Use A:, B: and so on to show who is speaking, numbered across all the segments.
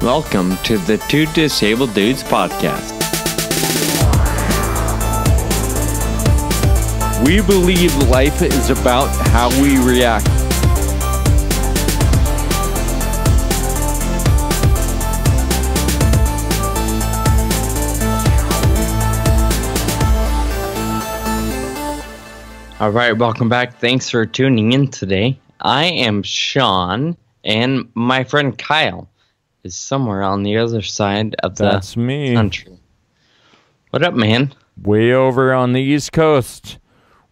A: Welcome to the Two Disabled Dudes podcast. We believe life is about how we react. All right, welcome back. Thanks for tuning in today. I am Sean, and my friend Kyle is somewhere on the other side of the country. What up, man?
B: Way over on the East Coast.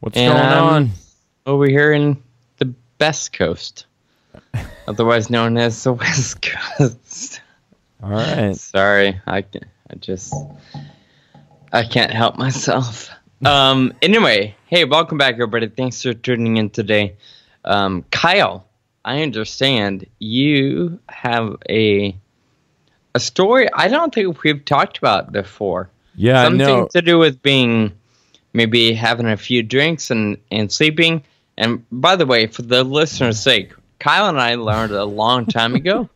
B: What's going on?
A: Over here in the best coast, otherwise known as the West Coast.
B: All right.
A: Sorry, I can't help myself. Anyway, hey, welcome back, everybody. Thanks for tuning in today. Kyle, I understand you have a story I don't think we've talked about before.
B: Yeah,
A: something to do with being maybe having a few drinks and sleeping. And by the way, for the listener's sake, Kyle and I learned a long time ago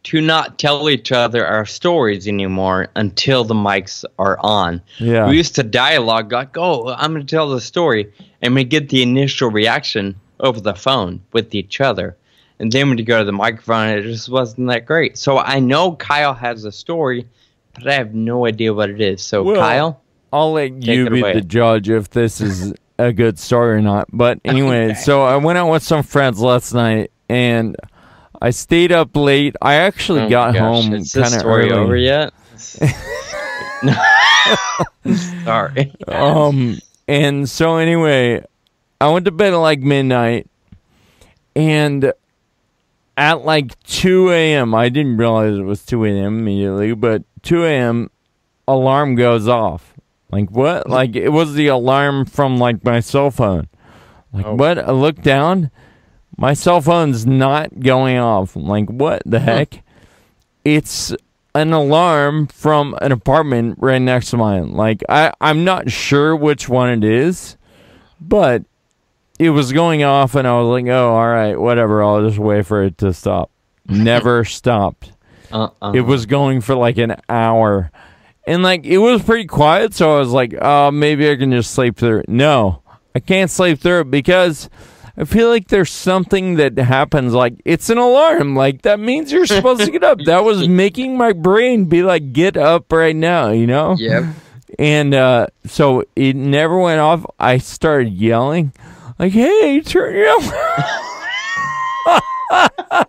A: to not tell each other our stories anymore until the mics are on.
B: Yeah.
A: We used to dialogue like, oh, I'm going to tell the story. And we get the initial reaction over the phone with each other. And then when you go to the microphone, it just wasn't that great. So I know Kyle has a story, but I have no idea what it is. So, Kyle,
B: I'll let you be the judge if this is a good story or not. But anyway, okay. So I went out with some friends last night, and I stayed up late. I actually got home kind of early.
A: Over yet? Sorry.
B: And so anyway, I went to bed at like midnight, and at like 2 a.m., I didn't realize it was 2 a.m. immediately, but 2 a.m., alarm goes off. Like, what? Like, it was the alarm from, like, my cell phone. Like, what? I look down. My cell phone's not going off. I'm like, what the heck? It's an alarm from an apartment right next to mine. Like, I'm not sure which one it is, but it was going off, and I was like, oh, all right, whatever. I'll just wait for it to stop. Never stopped. It was going for like an hour. And, like, it was pretty quiet, so I was like, oh, maybe I can just sleep through it. No, I can't sleep through it because I feel like there's something that happens, like, it's an alarm. Like, that means you're supposed to get up. That was making my brain be like, get up right now, you know?
A: Yep.
B: And so it never went off. I started yelling, like, hey, turn it off. I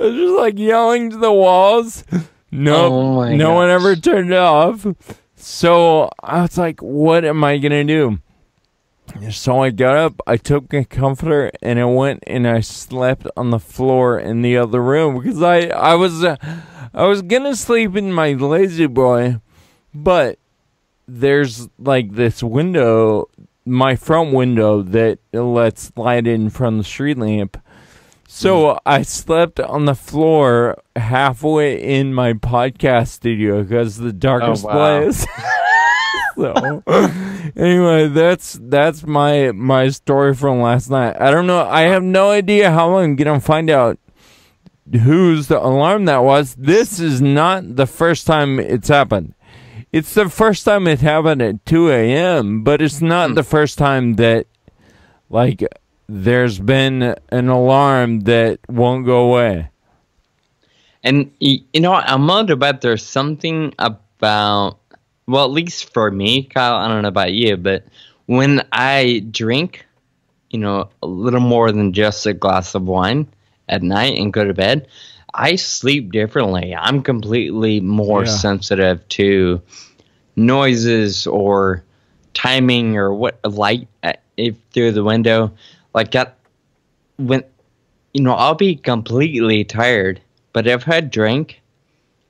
B: was just, like, yelling to the walls. Nope, no one ever turned it off. So I was like, what am I going to do? So I got up, I took a comforter, and I went and I slept on the floor in the other room because I was going to sleep in my lazy boy, but there's like this window, my front window that lets light in from the street lamp. So I slept on the floor halfway in my podcast studio because the darkest place. So anyway, that's my story from last night. I don't know. I have no idea how I'm gonna find out whose the alarm that was. This is not the first time it's happened. It's the first time it happened at 2 a.m., but it's not the first time that, like, there's been an alarm that won't go away.
A: And, you know, I'm wondering about there's something about, well, at least for me, Kyle, I don't know about you, but when I drink, you know, a little more than just a glass of wine at night and go to bed, I sleep differently. I'm completely more sensitive to noises or timing or what light if through the window. Like that, when, you know, I'll be completely tired, but if I drink,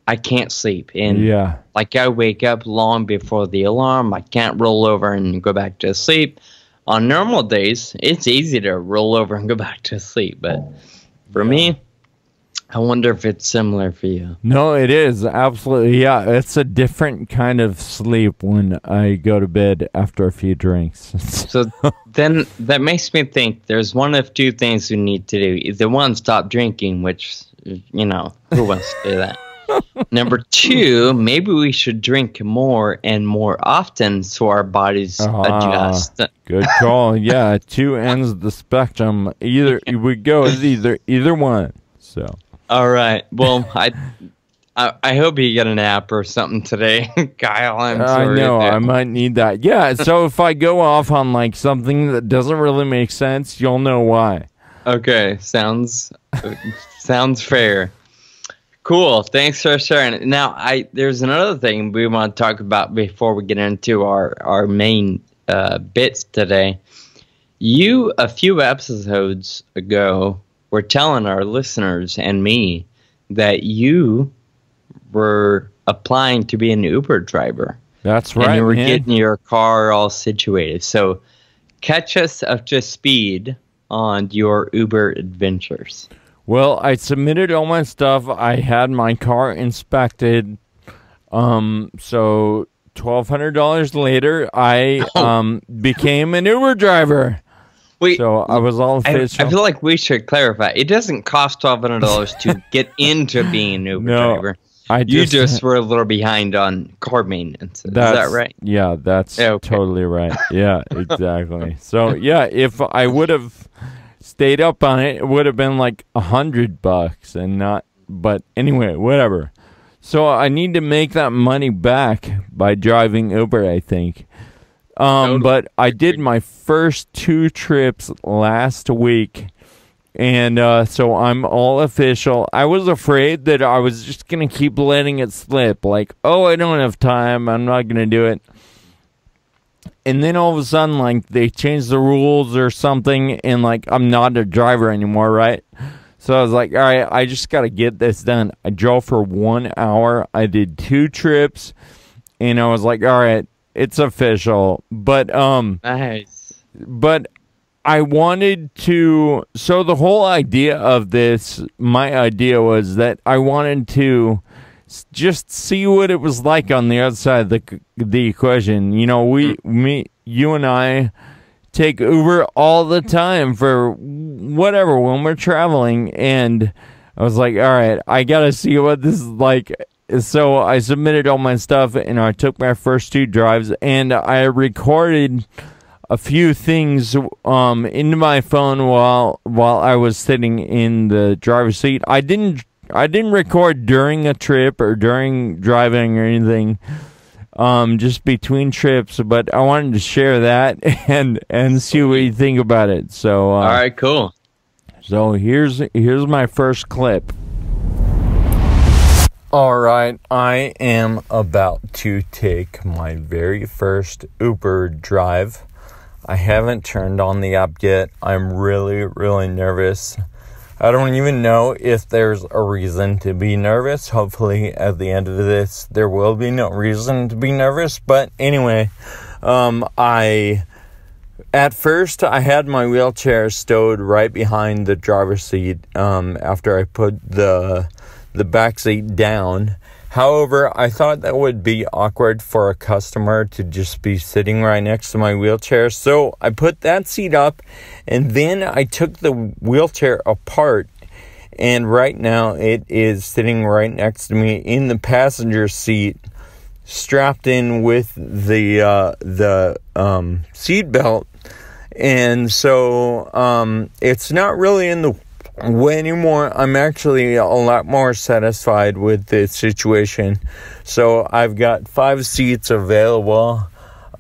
A: I can't sleep. And like I wake up long before the alarm. I can't roll over and go back to sleep. On normal days, it's easy to roll over and go back to sleep. But for me, I wonder if it's similar for you.
B: No, it is. Absolutely. Yeah, it's a different kind of sleep when I go to bed after a few drinks.
A: So then that makes me think there's one of two things we need to do. Either one, stop drinking, which, who wants to do that? Number two, maybe we should drink more and more often so our bodies adjust.
B: Good call. Yeah, two ends of the spectrum. Either one. So.
A: All right. Well, I hope you get a nap or something today, Kyle. I'm sorry.
B: I know. I might need that. Yeah. So if I go off on like something that doesn't really make sense, you'll know why.
A: Okay. Sounds fair. Cool. Thanks for sharing. Now, there's another thing we want to talk about before we get into our main bits today. You, a few episodes ago, were telling our listeners and me that you were applying to be an Uber driver.
B: That's right,
A: and you were
B: man.
A: getting your car all situated. So catch us up to speed on your Uber adventures.
B: Well, I submitted all my stuff. I had my car inspected. So $1,200 later, I became an Uber driver.
A: Wait,
B: so I was all official.
A: I feel like we should clarify. It doesn't cost $1,200 to get into being an Uber driver. You just were a little behind on car maintenance. Is that right?
B: Yeah, that's totally right. Yeah, exactly. So yeah, if I would have stayed up on it, it would have been like $100 and not. But anyway, whatever. So I need to make that money back by driving Uber, I think. But I did my first 2 trips last week, and so I'm all official. I was afraid that I was just going to keep letting it slip, like, oh, I don't have time, I'm not going to do it. And then all of a sudden, like, they changed the rules or something, and, like, I'm not a driver anymore, right? So I was like, all right, I just got to get this done. I drove for 1 hour. I did 2 trips, and I was like, all right, it's official. But
A: nice.
B: But I wanted to. So the whole idea of this, my idea was that I wanted to just see what it was like on the other side of the equation. You know, you and I take Uber all the time for whatever when we're traveling, and I was like, all right, I gotta see what this is like. So I submitted all my stuff, and I took my first 2 drives, and I recorded a few things into my phone while I was sitting in the driver's seat. I didn't record during a trip or during driving or anything, just between trips, but I wanted to share that and see what you think about it. So
A: all right, cool.
B: So here's my first clip. All right, I am about to take my very first Uber drive. I haven't turned on the app yet. I'm really, really nervous. I don't even know if there's a reason to be nervous. Hopefully, at the end of this, there will be no reason to be nervous. But anyway, at first, I had my wheelchair stowed right behind the driver's seat after I put the back seat down. However, I thought that would be awkward for a customer to just be sitting right next to my wheelchair. So I put that seat up, and then I took the wheelchair apart, and right now it is sitting right next to me in the passenger seat, strapped in with the seat belt. And so it's not really in the way anymore. I'm actually a lot more satisfied with this situation. So I've got 5 seats available.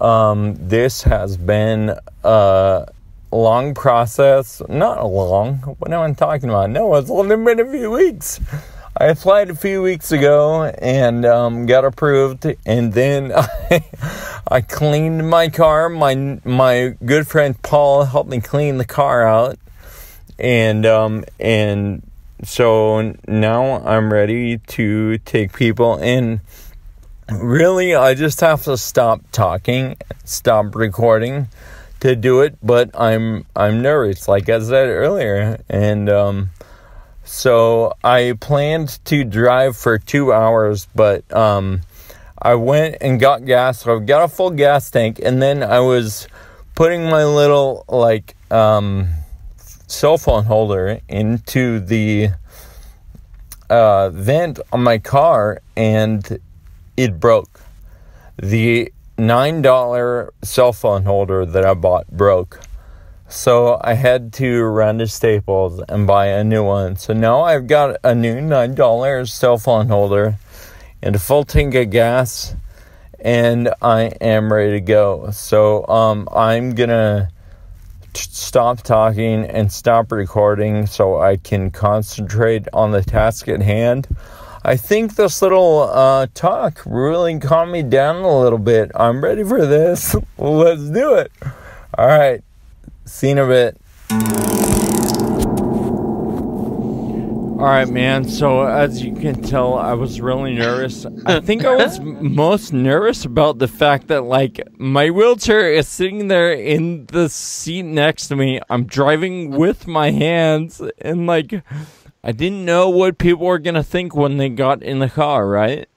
B: This has been a long process. Not long. What am I talking about? No, it's only been a few weeks. I applied a few weeks ago and got approved, and then I cleaned my car. My good friend Paul helped me clean the car out. And so now I'm ready to take people in. Really, I just have to stop talking, stop recording to do it. But I'm nervous, like I said earlier, and So I planned to drive for 2 hours, but I went and got gas. So I got a full gas tank, and then I was putting my little cell phone holder into the vent on my car, and it broke. The $9 cell phone holder that I bought broke. So I had to run to Staples and buy a new one. So now I've got a new $9 cell phone holder and a full tank of gas, and I am ready to go. So I'm gonna stop talking and stop recording so I can concentrate on the task at hand. I think this little talk really calmed me down a little bit. I'm ready for this. Let's do it. All right. See you in a bit. Alright, man. So, as you can tell, I was really nervous. I think I was most nervous about the fact that, like, my wheelchair is sitting there in the seat next to me. I'm driving with my hands, and, like, I didn't know what people were going to think when they got in the car, right?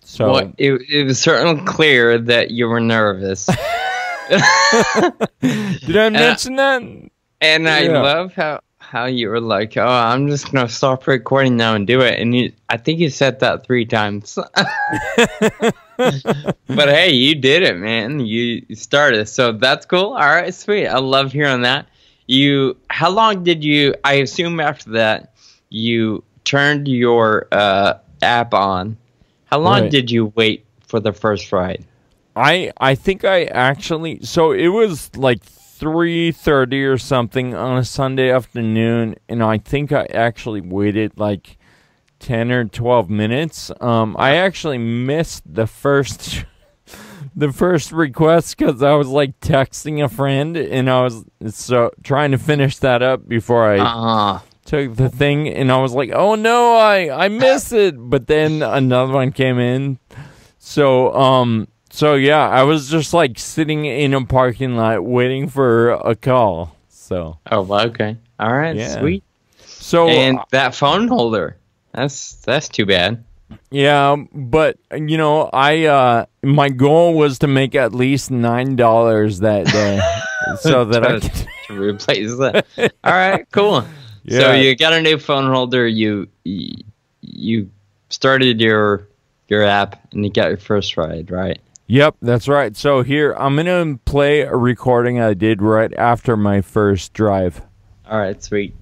B: So,
A: well, it was certainly clear that you were nervous.
B: Did I mention that?
A: And I love how you were like, "Oh, I'm just gonna stop recording now and do it." And I think you said that 3 times. But hey, you did it, man. You started, so that's cool. All right, sweet. I love hearing that. How long did you? I assume after that you turned your app on. How long did you wait for the first ride?
B: I think I actually, so it was like 3:30 or something on a Sunday afternoon, and I think I actually waited like 10 or 12 minutes. I actually missed the first request because I was like texting a friend, and I was trying to finish that up before I took the thing, and I was like, oh no, I missed it. But then another one came in. So yeah, I was just like sitting in a parking lot waiting for a call. So.
A: Oh, okay. All right, yeah. Sweet.
B: So
A: and that phone holder, that's too bad.
B: Yeah, but you know, my goal was to make at least $9 that day, so that I could
A: to replace that. All right, cool. Yeah. So you got a new phone holder. You started your app and you got your first ride, right?
B: Yep, that's right. So here, I'm going to play a recording I did right after my first drive.
A: All right, sweet.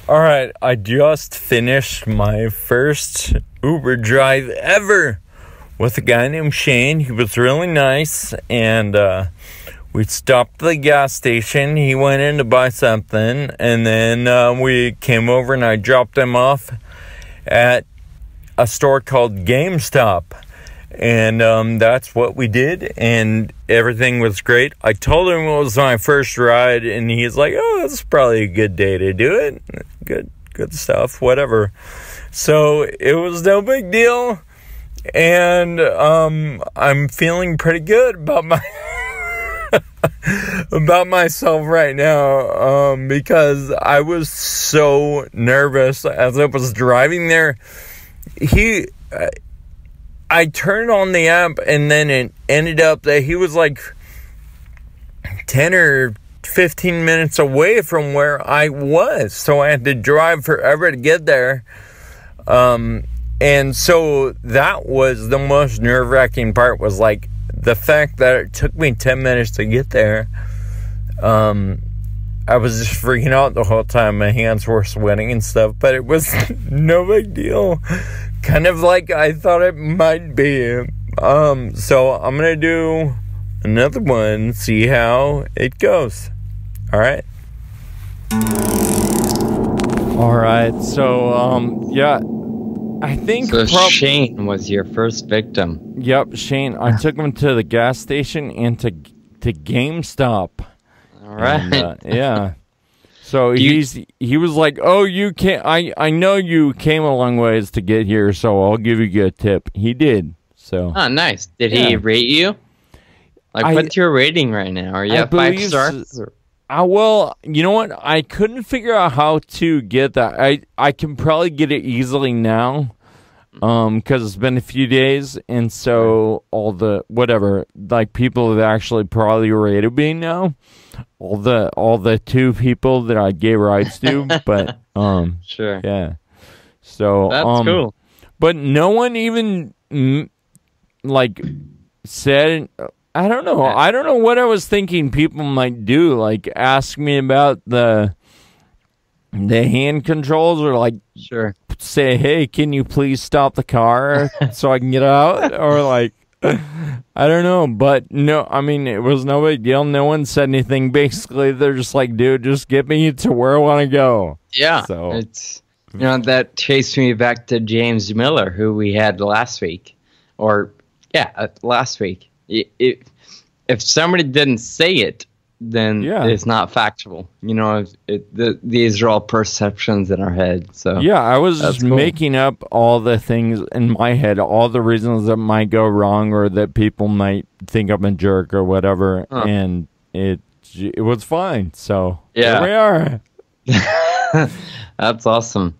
B: All right, I just finished my first Uber drive ever with a guy named Shane. He was really nice, and we stopped at the gas station. He went in to buy something, and then we came over and I dropped him off at a store called GameStop. And that's what we did, and everything was great. I told him it was my first ride, and he's like, oh, that's probably a good day to do it. Good stuff, whatever. So it was no big deal, and I'm feeling pretty good about about myself right now, because I was so nervous as I was driving there. I turned on the app, and then it ended up that he was like 10 or 15 minutes away from where I was. So I had to drive forever to get there. And so that was the most nerve-wracking part, was like the fact that it took me 10 minutes to get there. I was just freaking out the whole time. My hands were sweating and stuff, but it was no big deal. Kind of like I thought it might be. So I'm going to do another one, see how it goes. All right. All right. So, yeah, I think
A: so. Shane was your first victim.
B: Yep, Shane. I took him to the gas station and to GameStop.
A: All right.
B: And, yeah. So he was like, "Oh, you can't. I know you came a long ways to get here, so I'll give you a tip." He did. So.
A: Oh, nice. Did he rate you? Like, what's your rating right now? Are you at 5 stars?
B: Well, you know what? I couldn't figure out how to get that. I can probably get it easily now, because it's been a few days, and so all the whatever, like people that actually probably rated me now, all the two people that I gave rides to, but
A: Sure.
B: yeah. So
A: That's cool.
B: but no one even like said. I don't know. I don't know what I was thinking people might do. Like ask me about the hand controls, or like
A: Sure.
B: say, "Hey, can you please stop the car so I can get out?" Or like, I don't know. But no, I mean, it was no big deal. No one said anything. Basically, they're just like, "Dude, just get me to where I want to go."
A: Yeah.
B: So
A: It's, that takes me back to James Miller, who we had last week, or last week. If somebody didn't say it, then it's not factual. These are all perceptions in our head. So
B: yeah, I was just
A: cool.
B: making up all the things in my head, all the reasons that might go wrong, or that people might think I'm a jerk or whatever, and it was fine. So here we are.
A: That's awesome.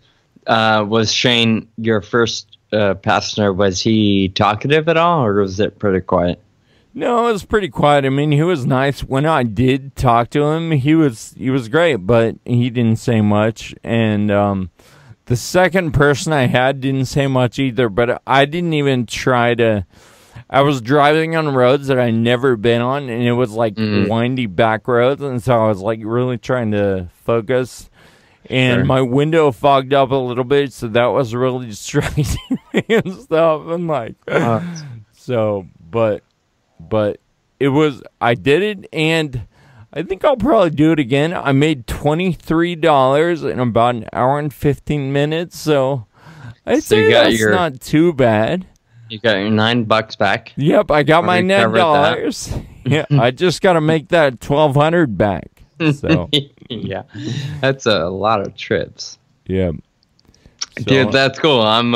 A: Was Shane your first passenger? Was he talkative at all, or was it pretty quiet?
B: No, it was pretty quiet. I mean, he was nice. When I did talk to him, he was great, but he didn't say much. And the second person I had didn't say much either, but I didn't even try to. I was driving on roads that I'd never been on, and it was like windy back roads, and so I was like really trying to focus. And my window fogged up a little bit, so that was really distracting me and stuff. And like, but it was, I did it, and I think I'll probably do it again. I made $23 in about an hour and 15 minutes, so I'd say that's not too bad.
A: You got your $9 back.
B: Yep, I got my $9. Yeah, I just got to make that $1,200 back. So
A: yeah, that's a lot of trips.
B: Yeah, so,
A: dude, that's cool. I'm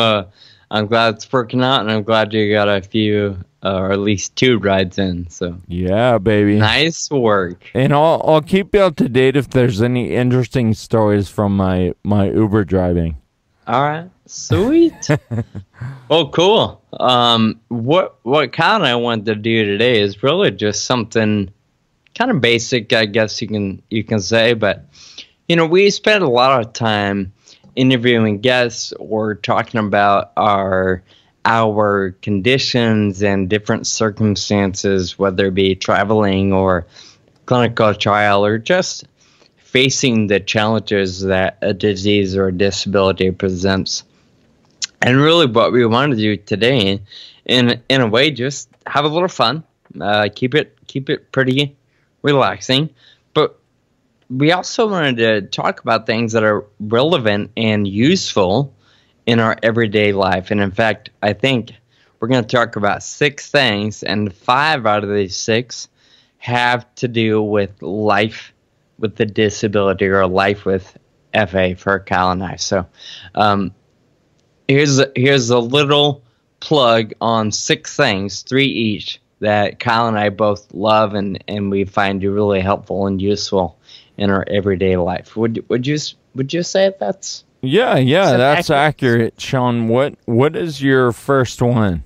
A: glad it's working out, and I'm glad you got a few, or at least 2 rides in. So
B: yeah, baby,
A: nice work.
B: And I'll keep you up to date if there's any interesting stories from my Uber driving.
A: All right, sweet. Oh, cool. What Kyle and I wanted to do today is really just something kind of basic, I guess you can say, but we spend a lot of time interviewing guests or talking about our conditions and different circumstances, whether it be traveling or clinical trial or just facing the challenges that a disease or a disability presents. And really what we want to do today, in a way, just have a little fun, keep it pretty relaxing, but we also wanted to talk about things that are relevant and useful in our everyday life. And in fact, I think we're going to talk about 6 things, and 5 out of these 6 have to do with life with the disability, or life with FA for Kyle and I. So here's a little plug on 6 things, 3 each, that Kyle and I both love and we find really helpful and useful in our everyday life. Would you say that's
B: that's accurate, Sean? What is your first one?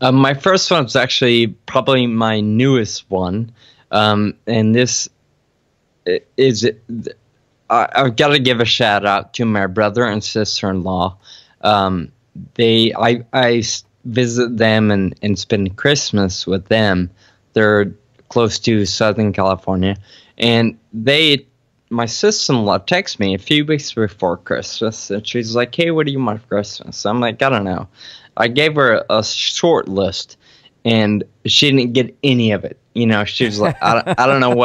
A: My first one's actually probably my newest one, and this is I've got to give a shout out to my brother and sister-in-law. I visit them and spend Christmas with them. They're close to Southern California, and my sister-in-law texted me a few weeks before Christmas, and she's like, "Hey, what do you want for Christmas?" I'm like, "I don't know." I gave her a short list, and she didn't get any of it. She was like, I don't know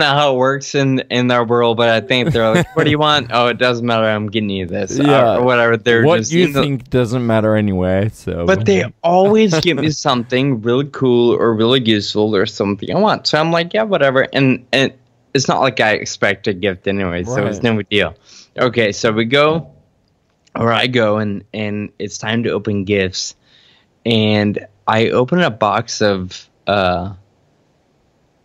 A: how it works in their world, but I think they're like, "What do you want?" "Oh, it doesn't matter. I'm getting you this." Or whatever. They're
B: what
A: just,
B: you think doesn't matter anyway. So,
A: but they always give me something really cool or really useful or something I want. So I'm like, yeah, whatever. And it's not like I expect a gift anyway, so it's no big deal. Okay, so I go, and it's time to open gifts, and I open a box of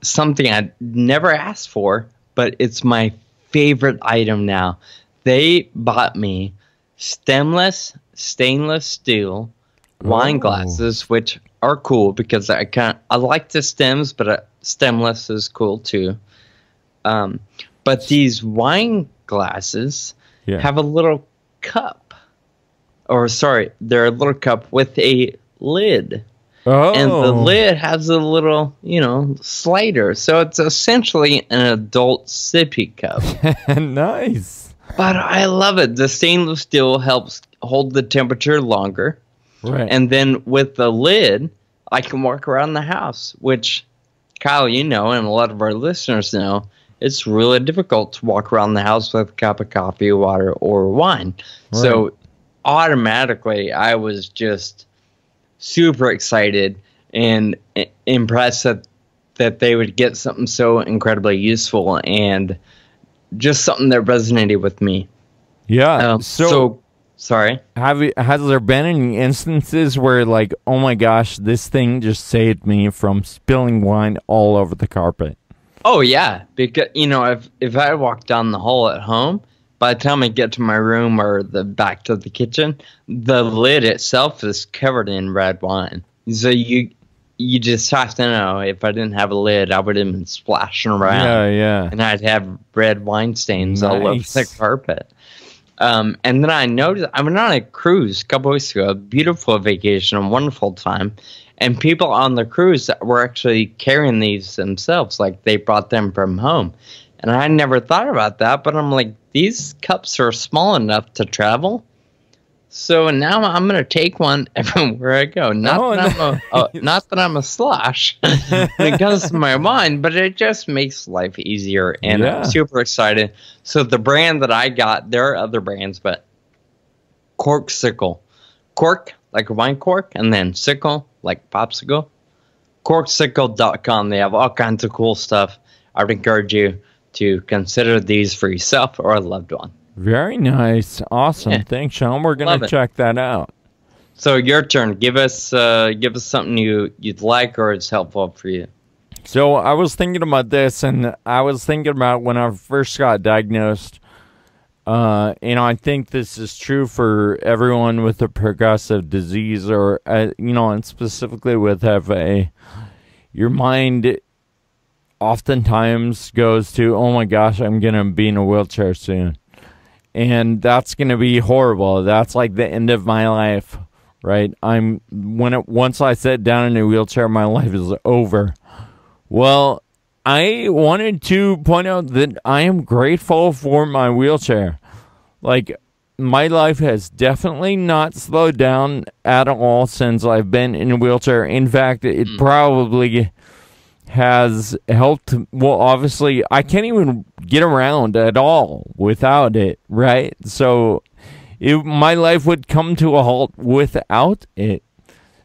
A: something I'd never asked for, but it's my favorite item now. They bought me stemless stainless steel wine glasses, which are cool because I like the stems, but stemless is cool too. But these wine glasses have a little cup, or sorry, they're a little cup with a lid. Oh. And the lid has a little, slider. So it's essentially an adult sippy cup.
B: Nice.
A: But I love it. The stainless steel helps hold the temperature longer.
B: Right.
A: And then with the lid, I can walk around the house, which, Kyle, and a lot of our listeners know, it's really difficult to walk around the house with a cup of coffee, water, or wine. Right. So automatically, I was just super excited and impressed that they would get something so incredibly useful and just something that resonated with me.
B: Yeah.
A: So sorry.
B: Has there been any instances where, like, oh my gosh, this thing just saved me from spilling wine all over the carpet?
A: Oh yeah, because if I walk down the hall at home, by the time I get to my room or the back to the kitchen, the lid itself is covered in red wine. So you just have to know, if I didn't have a lid, I would have been splashing around.
B: Yeah.
A: And I'd have red wine stains all over the carpet. And then I noticed, I went on a cruise a couple weeks ago, a beautiful vacation, a wonderful time. And people on the cruise were actually carrying these themselves, like they brought them from home. And I never thought about that, but I'm like, these cups are small enough to travel. So now I'm going to take one everywhere I go. Not that I'm a slosh when it comes to my wine, but it just makes life easier. And I'm super excited. So the brand that I got, there are other brands, but Corksicle. Cork, like a wine cork, and then sickle, like popsicle. Corksicle.com. They have all kinds of cool stuff. I would encourage you to consider these for yourself or a loved one.
B: Very nice. Awesome. Yeah. Thanks, Sean. We're going to check that out.
A: So your turn. Give us something you'd like or it's helpful for you.
B: So I was thinking about this, and I was thinking about when I first got diagnosed. I think this is true for everyone with a progressive disease or, and specifically with FA. Your mind oftentimes goes to, oh my gosh, I'm going to be in a wheelchair soon. And that's going to be horrible. That's like the end of my life, right? Once I sit down in a wheelchair, my life is over. Well, I wanted to point out that I am grateful for my wheelchair. Like, my life has definitely not slowed down at all since I've been in a wheelchair. In fact, it probably has helped. Well, obviously, I can't even get around at all without it, right? So my life would come to a halt without it.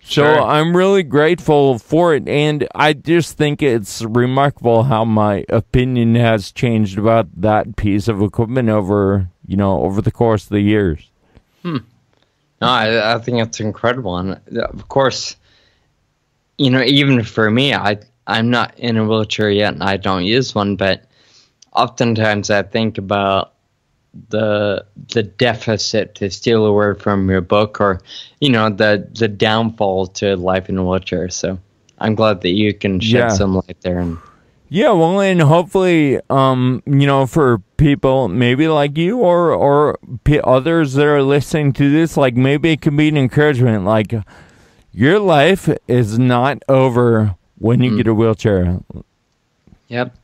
B: Sure. So I'm really grateful for it, and I just think it's remarkable how my opinion has changed about that piece of equipment over the course of the years.
A: No, I think it's incredible, and of course, even for me, I'm not in a wheelchair yet, and I don't use one, but oftentimes I think about the deficit, to steal a word from your book, or the downfall to life in a wheelchair. So I'm glad that you can shed some light there. And
B: and hopefully for people maybe like you or others that are listening to this, like, maybe it can be an encouragement, like, your life is not over when you get a wheelchair.
A: Yep.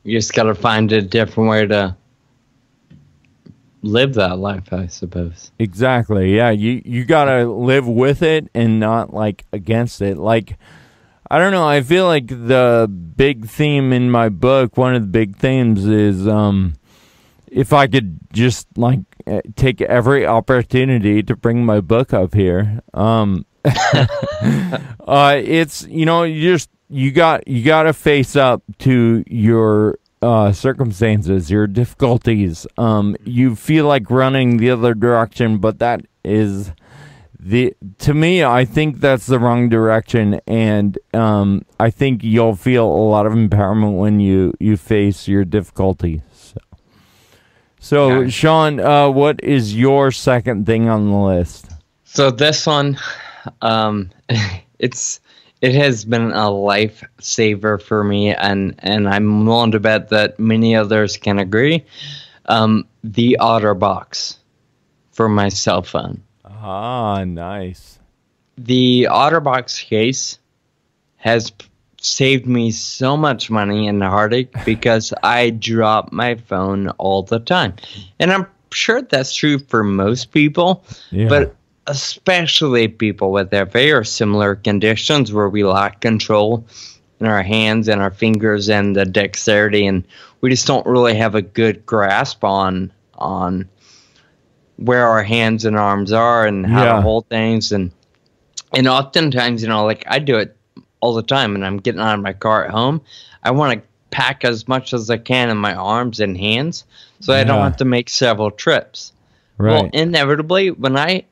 A: You just got to find a different way to live that life, I suppose.
B: Exactly. Yeah, you got to live with it and not, like, against it. Like, I don't know, I feel like the big theme in my book, one of the big themes is if I could just, like, take every opportunity to bring my book up here. It's, you got to face up to your circumstances, your difficulties. You feel like running the other direction, but that is To me, I think that's the wrong direction, and I think you'll feel a lot of empowerment when you face your difficulties. So
A: Yeah.
B: Sean, what is your second thing on the list?
A: So this one, it has been a lifesaver for me, and I'm willing to bet that many others can agree. The OtterBox for my cell phone.
B: Ah, nice.
A: The OtterBox case has saved me so much money and heartache because I drop my phone all the time. And I'm sure that's true for most people,
B: Yeah.
A: but especially people with their very similar conditions where we lack control in our hands and our fingers and the dexterity, and we just don't really have a good grasp on where our hands and arms are and how
B: Yeah.
A: to hold things. And oftentimes, like I do it all the time, and I'm getting out of my car at home. I want to pack as much as I can in my arms and hands so I don't
B: Yeah.
A: have to make several trips.
B: Right.
A: Well, inevitably, when I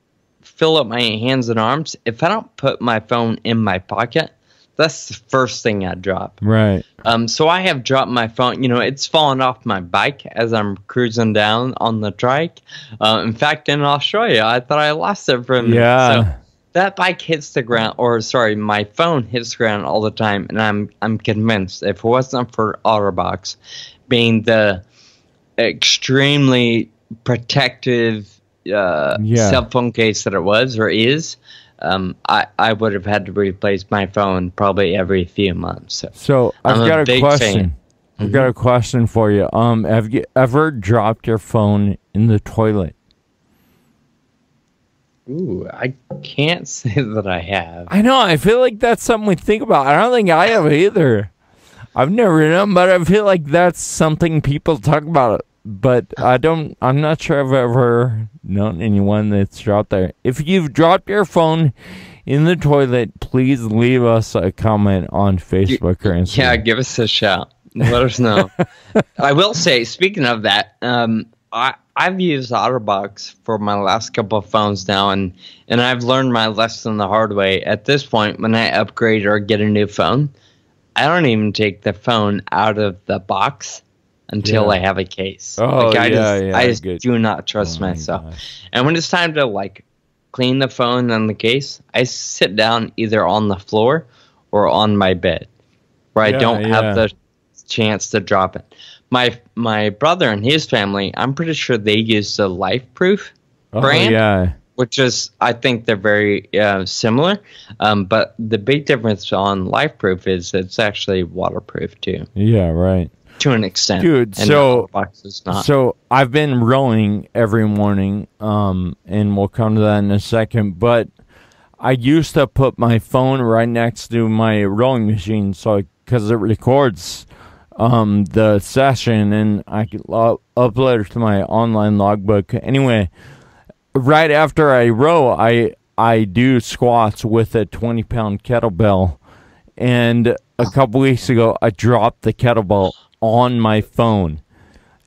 A: fill up my hands and arms, if I don't put my phone in my pocket, that's the first thing I drop.
B: Right.
A: So I have dropped my phone. It's fallen off my bike as I'm cruising down on the trike. In fact, in Australia, I thought I lost it for a minute.
B: Yeah.
A: So that bike hits the ground, my phone hits the ground all the time, and I'm convinced if it wasn't for OtterBox being the extremely protective cell phone case that it was or is, I would have had to replace my phone probably every few months.
B: So I've
A: I'm a
B: got a
A: big
B: question.
A: fan.
B: I've got a question for you. Have you ever dropped your phone in the toilet?
A: Ooh, I can't say that I have.
B: I know. I feel like that's something we think about. I don't think I have either. I've never done, but I feel like that's something people talk about. But I'm not sure I've ever known anyone that's dropped there. If you've dropped your phone in the toilet, please leave us a comment on Facebook or Instagram.
A: Yeah, give us a shout. Let us know. I will say, speaking of that, I've used OtterBox for my last couple of phones now, and I've learned my lesson the hard way. At this point, when I upgrade or get a new phone, I don't even take the phone out of the box until I have a case.
B: Oh,
A: I just
B: good.
A: do not trust myself.
B: Gosh.
A: And when it's time to clean the phone and the case, I sit down either on the floor or on my bed where I don't have the chance to drop it. My brother and his family, I'm pretty sure they use the LifeProof brand, which is, I think they're very similar. But the big difference on LifeProof is it's actually waterproof too.
B: Yeah, right.
A: To an extent,
B: dude.
A: And
B: So,
A: box is not.
B: so I've been rowing every morning, and we'll come to that in a second. But I used to put my phone right next to my rowing machine, because it records the session, and I could upload it to my online logbook. Anyway, right after I row, I do squats with a 20-pound kettlebell, and a couple weeks ago, I dropped the kettlebell on my phone,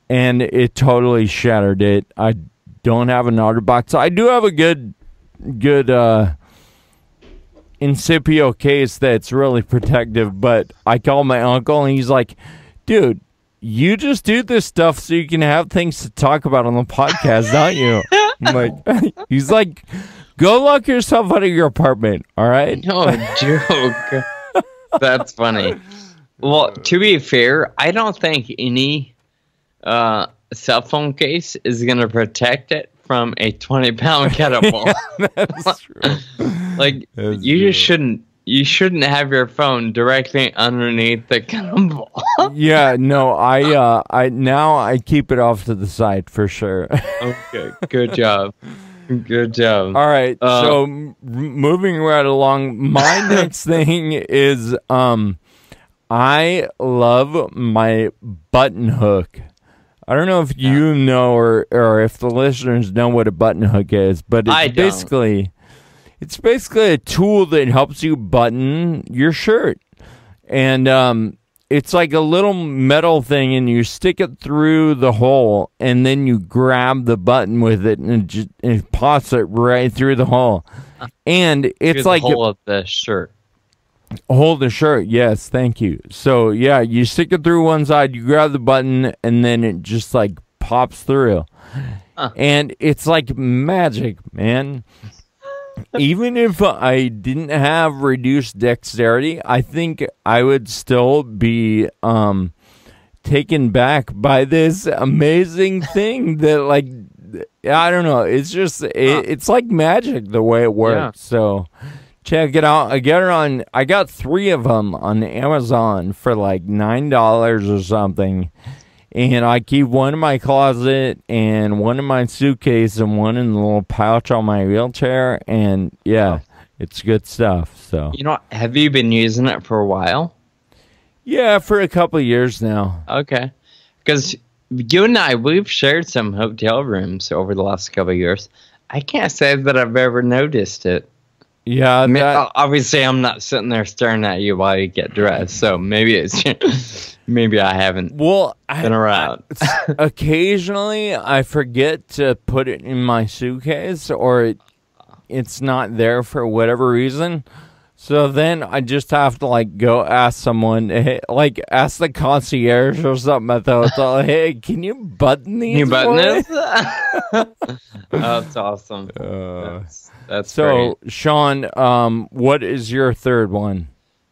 B: and it totally shattered it. I don't have an OtterBox. I do have a good Incipio case that's really protective, but I called my uncle, and he's like, dude, you just do this stuff so you can have things to talk about on the podcast, don't you? I'm like, he's like, go lock yourself out of your apartment, all right?
A: No joke. That's funny. Well, to be fair, I don't think any cell phone case is going to protect it from a 20-pound kettlebell.
B: That's true.
A: You shouldn't have your phone directly underneath the kettlebell.
B: Yeah, no, I keep it off to the side for sure.
A: Okay, good job. Good job.
B: All right, so moving right along, my next thing is I love my button hook. I don't know if you know or if the listeners know what a button hook is, but it's basically a tool that helps you button your shirt. And it's like a little metal thing, and you stick it through the hole, and then you grab the button with it, and it pops it right through the hole. And it's
A: Through
B: like
A: the hole of the shirt.
B: Hold the shirt. Yes, thank you. So yeah, you stick it through one side, you grab the button, and then it just like pops through. And it's like magic, man. Even if I didn't have reduced dexterity, I think I would still be taken back by this amazing thing that, like, I don't know. It's just it's like magic the way it works. Yeah. So check it out. I got 3 of them on Amazon for like $9 or something. And I keep one in my closet and one in my suitcase and one in the little pouch on my wheelchair. And yeah, it's good stuff. So,
A: have you been using it for a while?
B: Yeah, for a couple of years now.
A: Okay. Because you and I, we've shared some hotel rooms over the last couple of years. I can't say that I've ever noticed it.
B: Yeah,
A: I mean, obviously I'm not sitting there staring at you while you get dressed, so maybe maybe I haven't been around.
B: Occasionally I forget to put it in my suitcase, or it's not there for whatever reason. So then I just have to like go ask someone, like ask the concierge or something at the hotel, hey, can you button these?
A: You button this? That's awesome. That's
B: so
A: great.
B: Sean, what is your third one?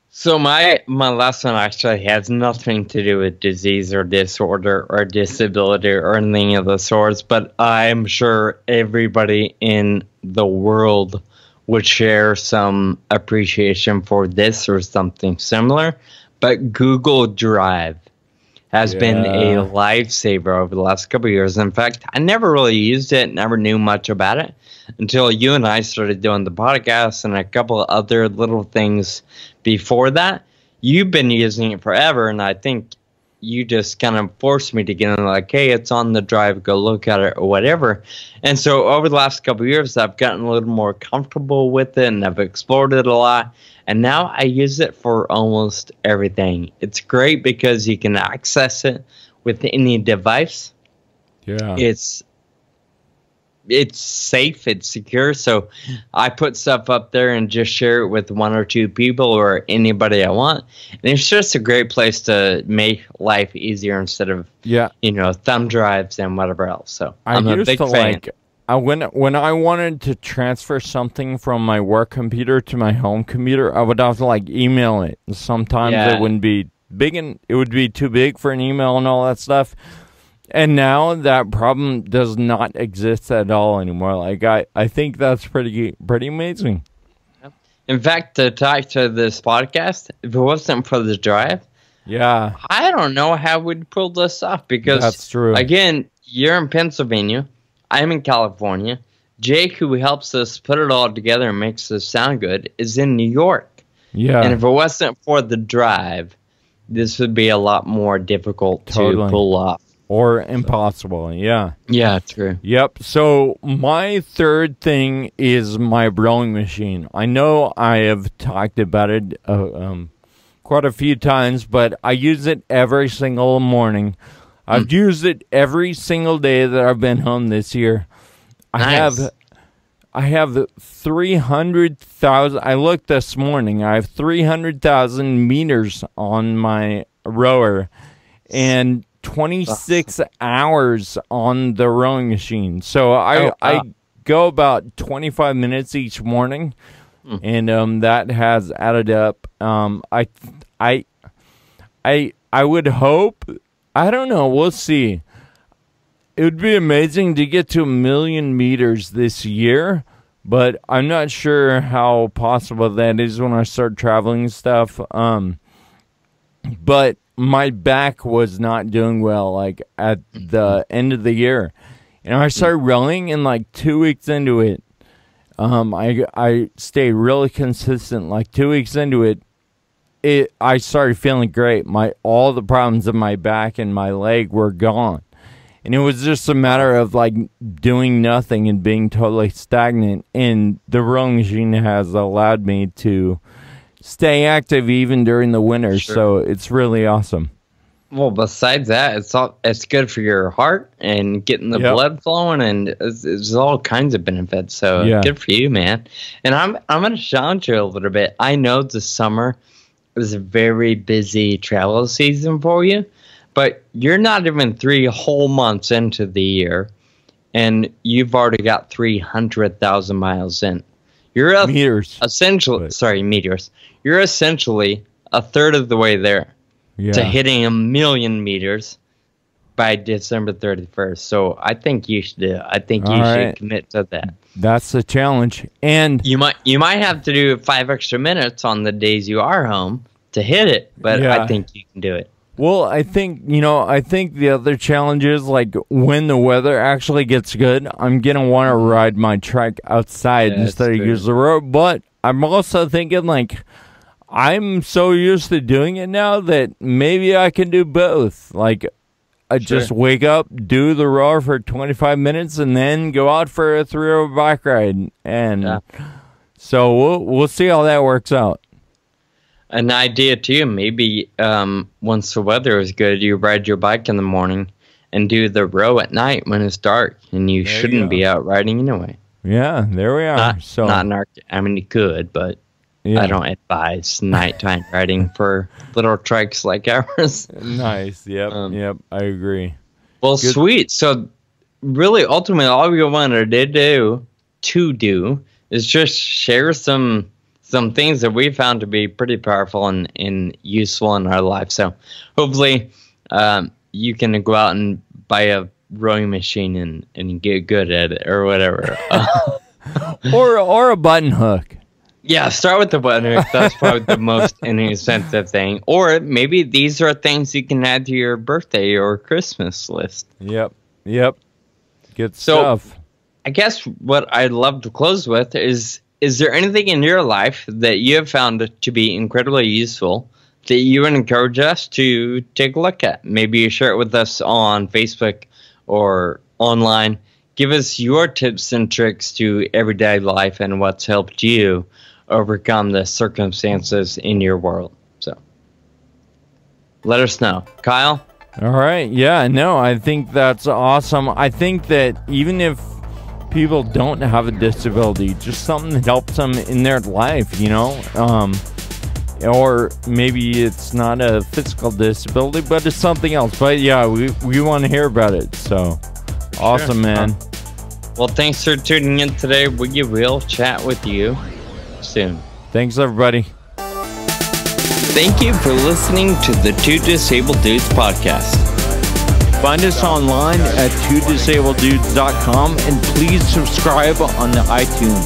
A: So my last one actually has nothing to do with disease or disorder or disability or anything of the sorts, but I'm sure everybody in the world would share some appreciation for this or something similar. But Google Drive has been a lifesaver over the last couple of years. In fact, I never really used it, never knew much about it until you and I started doing the podcast and a couple of other little things before that. You've been using it forever, and I think you just kind of forced me to get in, like, hey, it's on the Drive, go look at it or whatever. And so over the last couple of years, I've gotten a little more comfortable with it, and I've explored it a lot. And now I use it for almost everything. It's great because you can access it with any device.
B: Yeah.
A: It's safe, it's secure, so I put stuff up there and just share it with 1 or 2 people or anybody I want. And it's just a great place to make life easier instead of thumb drives and whatever else. So I'm a big fan.
B: When I wanted to transfer something from my work computer to my home computer, I would have to like email it. Sometimes it wouldn't be big, and it would be too big for an email and all that stuff. And now that problem does not exist at all anymore. Like I think that's pretty amazing.
A: In fact, to talk to this podcast, if it wasn't for the Drive, I don't know how we'd pull this off, because
B: that's true.
A: Again, you're in Pennsylvania, I'm in California. Jake, who helps us put it all together and makes us sound good, is in New York. Yeah. And if it wasn't for the Drive, this would be a lot more difficult to pull off.
B: Or impossible, yeah.
A: Yeah, true.
B: Yep. So my third thing is my rowing machine. I know I have talked about it quite a few times, but I use it every single morning. I've used it every single day that I've been home this year.
A: Nice.
B: I have 300,000. I looked this morning. I have 300,000 meters on my rower, and 26 hours on the rowing machine. So I go about 25 minutes each morning, and that has added up. I would hope. I don't know. We'll see. It would be amazing to get to 1 million meters this year, but I'm not sure how possible that is when I start traveling and stuff. But my back was not doing well, like, at the end of the year. And I started rowing, and, like, 2 weeks into it, I stayed really consistent. Like, 2 weeks into it, I started feeling great. All the problems in my back and my leg were gone. And it was just a matter of, like, doing nothing and being totally stagnant. And the rowing machine has allowed me to stay active even during the winter.
A: Sure.
B: So it's really awesome.
A: Well, besides that, it's good for your heart and getting the blood flowing, and it's all kinds of benefits. So good for you, man. And I'm going to challenge you a little bit. I know the summer is a very busy travel season for you, but you're not even 3 whole months into the year, and you've already got 300,000 miles in. You're
B: meters.
A: Meters. You're essentially a third of the way there. To hitting 1 million meters by December 31st. So I think you should do it. I think you should commit to that.
B: That's the challenge. And
A: you might have to do 5 extra minutes on the days you are home to hit it, but I think you can do it.
B: Well, I think the other challenge is, like, when the weather actually gets good, I'm going to want to ride my trike outside instead of use the road. But I'm also thinking, like, I'm so used to doing it now that maybe I can do both. Like, I just wake up, do the rower for 25 minutes, and then go out for a 3-hour bike ride. And so we'll see how that works out.
A: An idea, too, maybe once the weather is good, you ride your bike in the morning and do the row at night when it's dark, and you shouldn't be out riding anyway.
B: Yeah, there we are.
A: You could, but... I don't advise nighttime riding for little trikes like ours.
B: Nice. Yep. I agree.
A: Well, sweet. So, really, ultimately, all we wanted to do is just share some things that we found to be pretty powerful and useful in our life. So, hopefully, you can go out and buy a rowing machine and get good at it or whatever.
B: or a button hook.
A: Yeah, start with the button hook. That's probably the most inexpensive thing. Or maybe these are things you can add to your birthday or Christmas list.
B: Yep. Good stuff.
A: I guess what I'd love to close with is there anything in your life that you have found to be incredibly useful that you would encourage us to take a look at? Maybe you share it with us on Facebook or online. Give us your tips and tricks to everyday life and what's helped you overcome the circumstances in your world. So let us know. Kyle?
B: All right. Yeah, no, I think that's awesome. I think that even if people don't have a disability, just something that helps them in their life, or maybe it's not a physical disability, but it's something else. But yeah, we want to hear about it. So awesome, man.
A: Well, thanks for tuning in today. We will chat with you soon.
B: Thanks, everybody.
A: Thank you for listening to the Two Disabled Dudes podcast.
B: Find us online at twodisableddudes.com and please subscribe on the iTunes.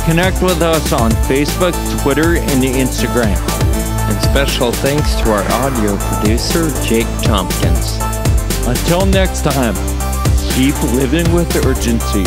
B: Connect with us on Facebook, Twitter, and Instagram.
A: And special thanks to our audio producer, Jake Tompkins.
B: Until next time, keep living with urgency.